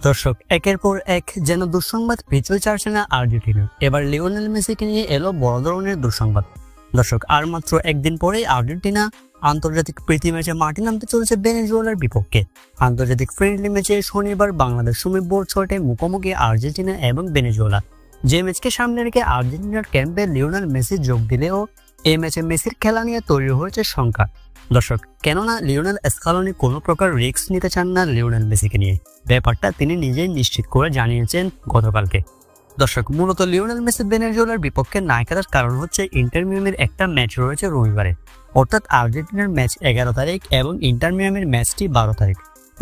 দর্শক, একের পর এক যেন দুঃসংবাদ পিছু ছাড়ছে না আর্জেন্টিনা। এবার লিওনেল মেসিকে নিয়ে এলো বড় ধরনের দুঃসংবাদ। দর্শক, আর মাত্র একদিন পরেই আর্জেন্টিনা আন্তর্জাতিক প্রীতি ম্যাচে মাঠে নামতে চলেছে ভেনেজুয়েলার বিপক্ষে। আন্তর্জাতিক ফ্রেন্ডলি ম্যাচে শনিবার বাংলাদেশ সময় ভোর 6টায় মুখোমুখি আর্জেন্টিনা এবং ভেনেজুয়েলা। যে ম্যাচকে সামনে রেখে আর্জেন্টিনার ক্যাম্পে লিওনেল মেসি যোগ দিলেও এই ম্যাচে মেসির খেলা নিয়ে তৈরি হয়েছে শঙ্কা। দর্শক, কেননা লিওনেল স্কালোনি কোনো প্রকার রিস্ক নিতে চান না লিওনেল মেসিকে নিয়ে। ব্যাপারটা তিনি নিজেই নিশ্চিত করে জানিয়েছেন গতকালকে। দর্শক, মূলত লিওনেল মেসি ভেনেজুয়েলার বিপক্ষে না খেলার কারণ হচ্ছে ইন্টার মিয়ামির একটা ম্যাচ রয়েছে রবিবারে, অর্থাৎ আর্জেন্টিনার ম্যাচ 11 তারিখ এবং ইন্টার মিয়ামির ম্যাচটি 12 তারিখ,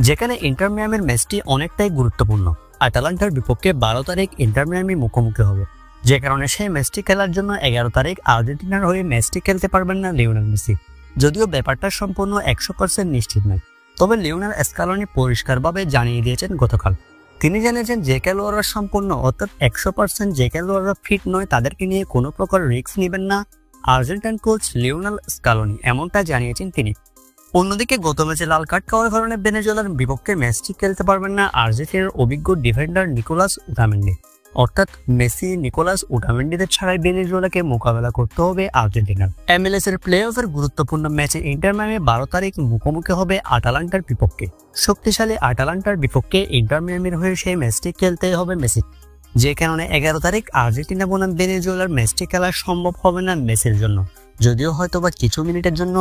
যেখানে ইন্টার মিয়ামির ম্যাচটি অনেকটাই গুরুত্বপূর্ণ। আটালান্টার বিপক্ষে 12 তারিখ ইন্টার মিয়ামি মুখোমুখি হবে, যে কারণে সেই ম্যাচটি খেলার জন্য 11 তারিখ আর্জেন্টিনার হয়ে ম্যাচটি খেলতে পারবেন না লিওনেল মেসি। যদিও ব্যাপারটা সম্পূর্ণ 100% নিশ্চিত নয়, তবে লিওনেল স্কালোনি পরিষ্কারভাবে জানিয়ে দিয়েছেন গতকাল। তিনি জানিয়েছেন যে খেলোয়াড়রা সম্পূর্ণ অর্থাৎ 100% যে খেলোয়াড়রা ফিট নয় তাদেরকে নিয়ে কোনো প্রকার রিস্ক নেবেন না আর্জেন্টাইন কোচ লিওনেল স্কালোনি, এমনটা জানিয়েছেন তিনি। অন্যদিকে গত ম্যাচে লাল কার্ড খাওয়ার কারণে ভেনেজুয়েলার বিপক্ষে ম্যাচটি খেলতে পারবেন না আর্জেন্টিনার অভিজ্ঞ ডিফেন্ডার নিকোলাস ওটামেন্ডি। অর্থাৎ মেসি, নিকোলাস ওটামেন্ডিদের ছাড়াই ভেনেজুয়েলাকে মোকাবেলা করতে হবে আর্জেন্টিনার। MLS এর প্লে অফের গুরুত্বপূর্ণ ম্যাচে ইন্টার মিয়ামি 12 তারিখ মুখোমুখি হবে আটালান্টার বিপক্ষে। শক্তিশালী আটালান্টার বিপক্ষে ইন্টার মিয়ামির হয়ে সেই ম্যাচটি খেলতে হবে মেসি, যে কারণে 11 তারিখ আর্জেন্টিনা বনাম ভেনেজুয়েলার ম্যাচটি খেলা সম্ভব হবে না মেসির জন্য, যদিও হয়তোবা কিছু মিনিটের জন্য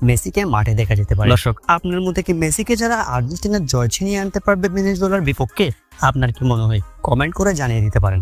মেসিকে মাঠে দেখা যেতে পারে। দর্শক, আপনার মধ্যে কি মেসিকে যারা আর্জেন্টিনার জয় ছিনিয়ে আনতে পারবে ভেনেজুয়েলার বিপক্ষে? আপনার কি মনে হয়? কমেন্ট করে জানিয়ে দিতে পারেন।